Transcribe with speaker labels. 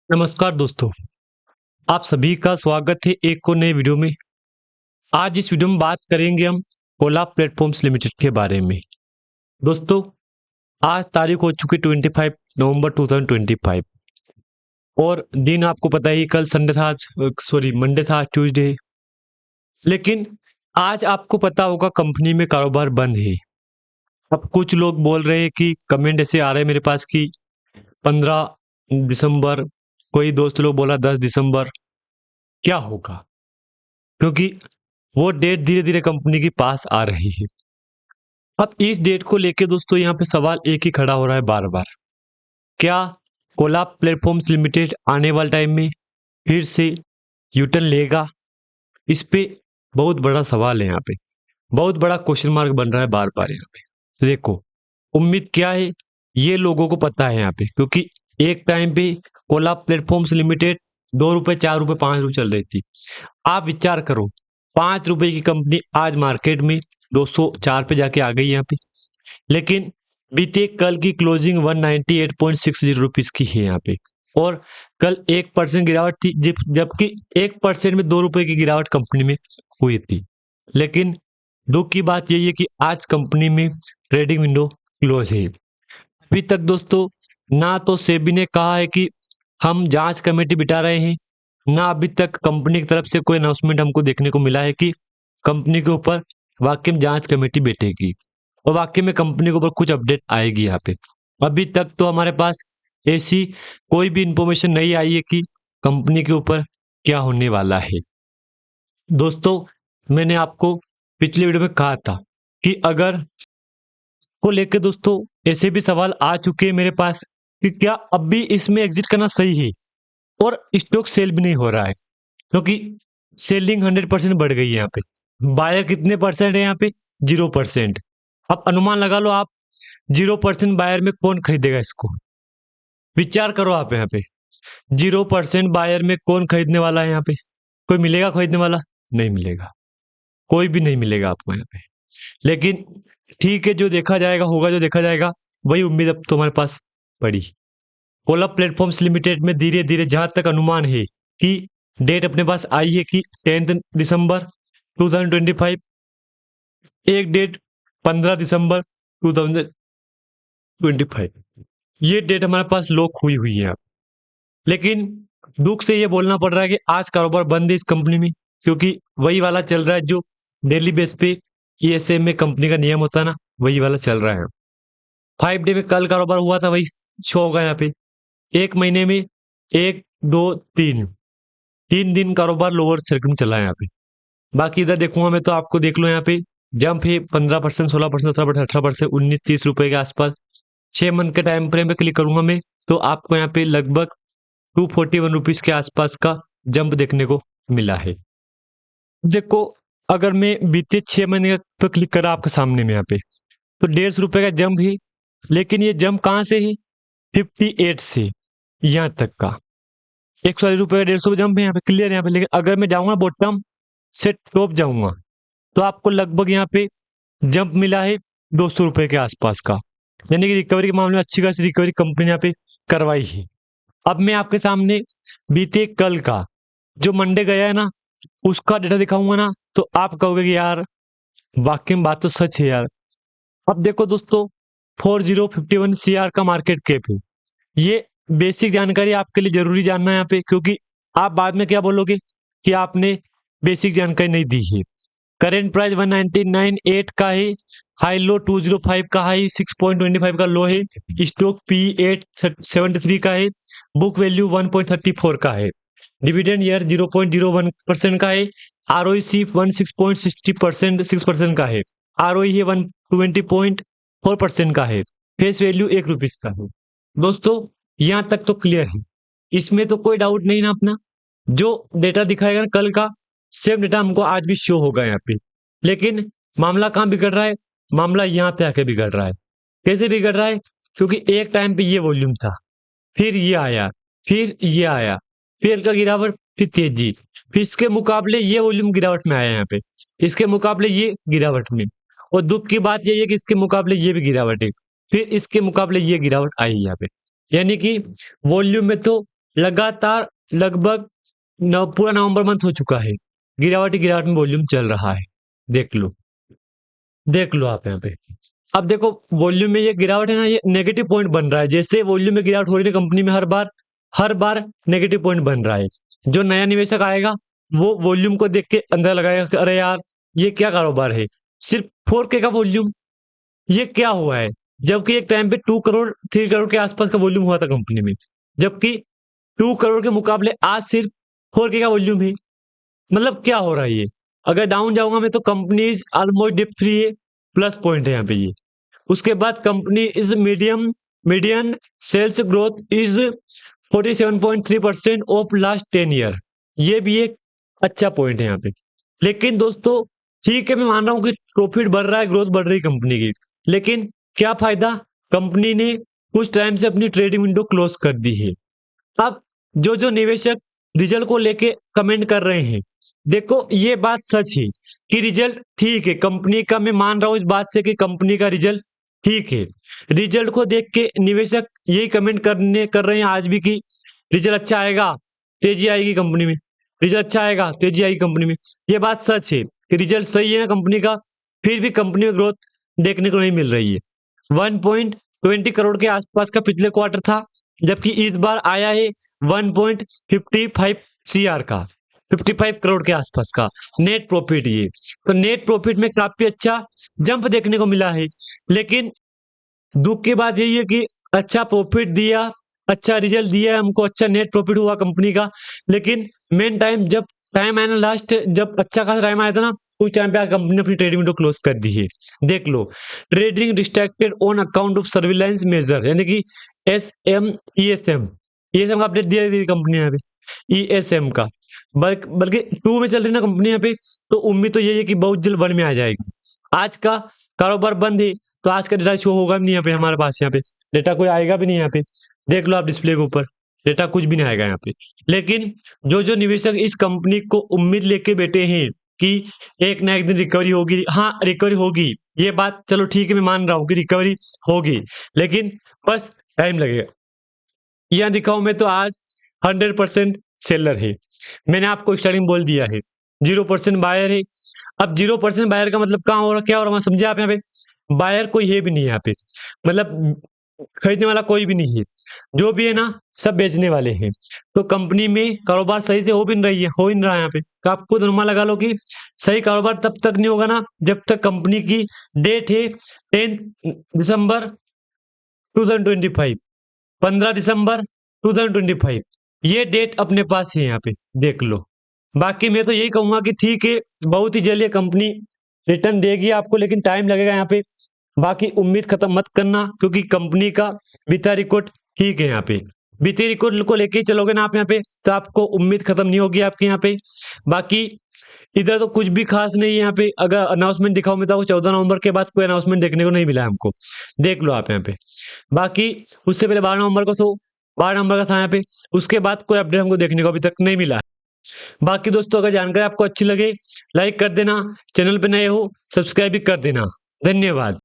Speaker 1: नमस्कार दोस्तों, आप सभी का स्वागत है एक और नए वीडियो में। आज इस वीडियो में बात करेंगे हम ओला प्लेटफॉर्म्स लिमिटेड के बारे में। दोस्तों, आज तारीख हो चुकी 25 नवंबर 2025 और दिन आपको पता ही कल संडे था, आज मंडे था, आज ट्यूसडे है। लेकिन आज आपको पता होगा कंपनी में कारोबार बंद है। अब कुछ लोग बोल रहे हैं कि कमेंट ऐसे आ रहे हैं मेरे पास कि 15 दिसंबर, कोई दोस्त लोग बोला 10 दिसंबर, क्या होगा? क्योंकि वो डेट धीरे धीरे कंपनी के पास आ रही है। अब इस डेट को लेके दोस्तों यहाँ पे सवाल एक ही खड़ा हो रहा है बार बार, क्या ओला प्लेटफॉर्म्स लिमिटेड आने वाले टाइम में फिर से यूटर्न लेगा? इस पे बहुत बड़ा सवाल है, यहाँ पे बहुत बड़ा क्वेश्चन मार्क बन रहा है बार बार। यहाँ पे देखो, उम्मीद क्या है ये लोगों को पता है यहाँ पे, क्योंकि एक टाइम पे ओला प्लेटफॉर्म्स लिमिटेड 2 रुपए, 4 रुपए, 5 रुपए चल रही थी। आप विचार करो, 5 रुपए की कंपनी आज मार्केट में 204 पे जाके आ गई यहाँ पे। लेकिन बीते कल की क्लोजिंग 198.60 रुपीज की है यहाँ पे, और कल 1% गिरावट थी, जबकि 1% में 2 रुपए की गिरावट कंपनी में हुई थी। लेकिन दुख की बात यही है कि आज कंपनी में ट्रेडिंग विंडो क्लोज है। अभी तक दोस्तों ना तो सेबी ने कहा है कि हम जांच कमेटी बिठा रहे हैं, ना अभी तक कंपनी की तरफ से कोई अनाउंसमेंट हमको देखने को मिला है कि कंपनी के ऊपर वाकई में जांच कमेटी बैठेगी और वाकई में कंपनी के ऊपर कुछ अपडेट आएगी यहाँ पे। अभी तक तो हमारे पास ऐसी कोई भी इंफॉर्मेशन नहीं आई है कि कंपनी के ऊपर क्या होने वाला है। दोस्तों, मैंने आपको पिछले वीडियो में कहा था कि अगर को लेके दोस्तों ऐसे भी सवाल आ चुके हैं मेरे पास कि क्या अब भी इसमें एग्जिट करना सही है, और स्टॉक सेल भी नहीं हो रहा है, क्योंकि सेलिंग 100% बढ़ गई है यहाँ पे। बायर कितने परसेंट है यहाँ पे? 0%। अब अनुमान लगा लो आप, 0% बायर में कौन खरीदेगा इसको? विचार करो आप यहाँ पे, 0% बायर में कौन खरीदने वाला है यहाँ पे? कोई मिलेगा खरीदने वाला? नहीं मिलेगा, कोई भी नहीं मिलेगा आपको यहाँ पे। लेकिन ठीक है, जो देखा जाएगा होगा, जो देखा जाएगा। वही उम्मीद अब तुम्हारे पास पड़ी। ओला प्लेटफॉर्म्स लिमिटेड में धीरे धीरे जहां तक अनुमान है कि डेट अपने पास आई है कि 10 दिसंबर 2025, एक डेट 15 दिसंबर 2025, ये डेट हमारे पास लॉक हुई हुई है। लेकिन दुख से ये बोलना पड़ रहा है कि आज कारोबार बंद है इस कंपनी में, क्योंकि वही वाला चल रहा है जो डेली बेस पे ईएसए में कंपनी का नियम होता है ना, वही वाला चल रहा है। 5 डे में कल कारोबार हुआ था, वही शो होगा यहाँ पे। एक महीने में 1, 2, 3 दिन कारोबार लोअर सर्किट में चला है यहाँ पे। बाकी इधर देखूंगा मैं तो आपको देख लो यहाँ पे जंप है 15%, 16%, 17%, 18%, 19, 30 रुपए के आसपास। 6 मंथ के टाइम फ्रेम पे क्लिक करूंगा मैं तो आपको यहाँ पे लगभग 241 रुपीज के आसपास का जंप देखने को मिला है। देखो, अगर मैं बीते 6 महीने पर क्लिक करा आपके सामने में यहाँ पे, तो 150 रुपए का जंप है। लेकिन ये जंप कहाँ से है? 58 से यहाँ तक का 140 रुपए का 150 जंप है यहाँ पे, क्लियर है यहाँ पे। लेकिन अगर मैं जाऊंगा बॉटम से टॉप जाऊंगा तो आपको लगभग यहाँ पे जंप मिला है 200 रुपए के आसपास का, यानी कि रिकवरी के मामले में अच्छी खासी रिकवरी कंपनी यहाँ पे करवाई है। अब मैं आपके सामने बीते कल का जो मंडे गया है ना, उसका डेटा दिखाऊंगा ना, तो आप कहोगे कि यार वाकई में बात तो सच है यार। अब देखो दोस्तों, 4051 सीआर का मार्केट कैप है। ये बेसिक जानकारी आपके लिए जरूरी जानना है यहाँ पे, क्योंकि आप बाद में क्या बोलोगे कि आपने बेसिक जानकारी नहीं दी है। करेंट प्राइस 199.8 का है, हाई लो 205 का हाई, 6.25 का लो है। स्टॉक पी 873 का है, बुक वैल्यू 1.34 का है, डिविडेंड ईयर 0.01% का है, आरओईसी 16.60% 6% का है, आरओई है 120.4% का है, फेस वैल्यू 1 रुपीज का है। दोस्तों, यहां तक तो क्लियर है, इसमें तो कोई डाउट नहीं ना अपना। जो डेटा दिखाएगा ना कल का, सेम डेटा हमको आज भी शो होगा यहाँ पे। लेकिन मामला कहाँ बिगड़ रहा है? मामला यहाँ पे आके बिगड़ रहा है। कैसे बिगड़ रहा है? क्योंकि एक टाइम पे ये वॉल्यूम था, फिर ये आया, फिर ये आया, फिर का गिरावट, फिर तेजी, फिर इसके मुकाबले ये वॉल्यूम गिरावट में आया यहाँ पे, इसके मुकाबले ये गिरावट में। और दुख की बात यही है कि इसके मुकाबले ये भी गिरावट है, फिर इसके मुकाबले ये गिरावट आई यहाँ पे। यानी कि वॉल्यूम में तो लगातार लगभग पूरा नवंबर मंथ हो चुका है, गिरावट में वॉल्यूम चल रहा है। देख लो आप यहाँ पे। अब देखो वॉल्यूम में ये गिरावट है ना, ये नेगेटिव पॉइंट बन रहा है। जैसे वॉल्यूम में गिरावट हो रही है कंपनी में, हर बार नेगेटिव पॉइंट बन रहा है। जो नया निवेशक आएगा वो वॉल्यूम को देख के अंदर लगाएगा कि अरे यार ये क्या कारोबार है, सिर्फ 4K का वॉल्यूम, ये क्या हुआ है। जबकि एक टाइम पे 2 करोड़ 3 करोड़ के आसपास का वॉल्यूम हुआ था कंपनी में, जबकि 2 करोड़ के मुकाबले आज सिर्फ 4K का वॉल्यूम है। मतलब क्या हो रहा है ये। अगर डाउन जाऊंगा मैं तो कंपनी ऑलमोस्ट डिप फ्री है, प्लस पॉइंट है यहाँ पे ये। उसके बाद company is median sales growth is 47.3% of last 10 year, ये भी एक अच्छा पॉइंट है यहाँ पे। लेकिन दोस्तों ठीक है, मैं मान रहा हूँ कि प्रॉफिट बढ़ रहा है, ग्रोथ बढ़ रही है कंपनी की, लेकिन क्या फायदा, कंपनी ने कुछ टाइम से अपनी ट्रेडिंग विंडो क्लोज कर दी है। अब जो निवेशक रिजल्ट को लेके कमेंट कर रहे हैं, देखो ये बात सच है कि रिजल्ट ठीक है कंपनी का, मैं मान रहा हूं इस बात से कि कंपनी का रिजल्ट ठीक है। रिजल्ट को देख के निवेशक यही कमेंट कर रहे हैं आज भी कि रिजल्ट अच्छा आएगा, तेजी आएगी कंपनी में, रिजल्ट अच्छा आएगा, तेजी आएगी कंपनी में। ये बात सच है कि रिजल्ट सही है ना कंपनी का, फिर भी कंपनी में ग्रोथ देखने को नहीं मिल रही है। 1.20 करोड़ के आसपास का पिछले क्वार्टर था, जबकि इस बार आया है 1.55 CR का, 55 करोड़ के आसपास का नेट प्रॉफिट। ये तो नेट प्रॉफिट में काफी अच्छा जंप देखने को मिला है। लेकिन दुख की बात यही है कि अच्छा प्रॉफिट दिया, अच्छा रिजल्ट दिया हमको, अच्छा नेट प्रॉफिट हुआ कंपनी का, लेकिन मेन टाइम जब टाइम आया ना, लास्ट जब अच्छा खासा टाइम आया था ना, उस टाइम पे कंपनी ने अपनी ट्रेडिंग विंडो क्लोज कर दी है। देख लो, trading restricted on account of surveillance measure, यानी कि ESM का अपडेट दिया थी कंपनी यहाँ पे, ESM का, बल्कि 2 में चल रही ना कंपनी यहाँ पे, तो उम्मीद तो यही है कि बहुत जल्द 1 में आ जाएगी। आज का कारोबार बंद है तो आज का डेटा शो होगा भी नहीं यहाँ पे हमारे पास, यहाँ पे डेटा कोई आएगा भी नहीं यहाँ पे। देख लो आप डिस्प्ले के ऊपर, डेटा कुछ भी नहीं आएगा यहाँ पे। लेकिन जो निवेशक इस कंपनी को उम्मीद लेके बैठे हैं कि एक ना एक दिन रिकवरी होगी, हाँ रिकवरी होगी, ये बात चलो ठीक है, मैं मान रहा हूँ कि रिकवरी होगी, लेकिन बस टाइम लगेगा। यहाँ दिखाऊं मैं तो आज 100% सेलर है, मैंने आपको स्टार्टिंग बोल दिया है। 0% बायर है। अब 0% बायर का मतलब कहाँ हो रहा, क्या हो रहा, समझे आप। यहाँ पे बायर कोई है भी नहीं, यहाँ पे मतलब खरीदने वाला कोई भी नहीं है, जो भी है ना सब बेचने वाले हैं। तो कंपनी में कारोबार सही से हो भी नहीं रही है, हो ही नहीं रहा है यहाँ पे। तो आप खुद अनुमान लगा लो कि सही कारोबार तब तक नहीं होगा ना जब तक कंपनी की डेट है 10 दिसंबर 2025, 15 दिसंबर 2025, ये डेट अपने पास है यहाँ पे, देख लो। बाकी मैं तो यही कहूंगा कि ठीक है, बहुत ही जल्द ये कंपनी रिटर्न देगी आपको, लेकिन टाइम लगेगा यहाँ पे। बाकी उम्मीद खत्म मत करना, क्योंकि कंपनी का बीता रिकॉर्ड ठीक है यहाँ पे। बीते रिकॉर्ड को लेके ही चलोगे ना आप यहाँ पे, तो आपको उम्मीद खत्म नहीं होगी आपके यहाँ पे। बाकी इधर तो कुछ भी खास नहीं है यहाँ पे। अगर अनाउंसमेंट दिखाओ मैं तो 14 नवंबर के बाद कोई अनाउंसमेंट देखने को नहीं मिला है हमको, देख लो आप यहाँ पे। बाकी उससे पहले 12 नवंबर को 12 नंबर का था यहाँ पे, उसके बाद कोई अपडेट हमको देखने को अभी तक नहीं मिला है। बाकी दोस्तों अगर जानकारी आपको अच्छी लगे लाइक कर देना, चैनल पे नए हो सब्सक्राइब भी कर देना। धन्यवाद।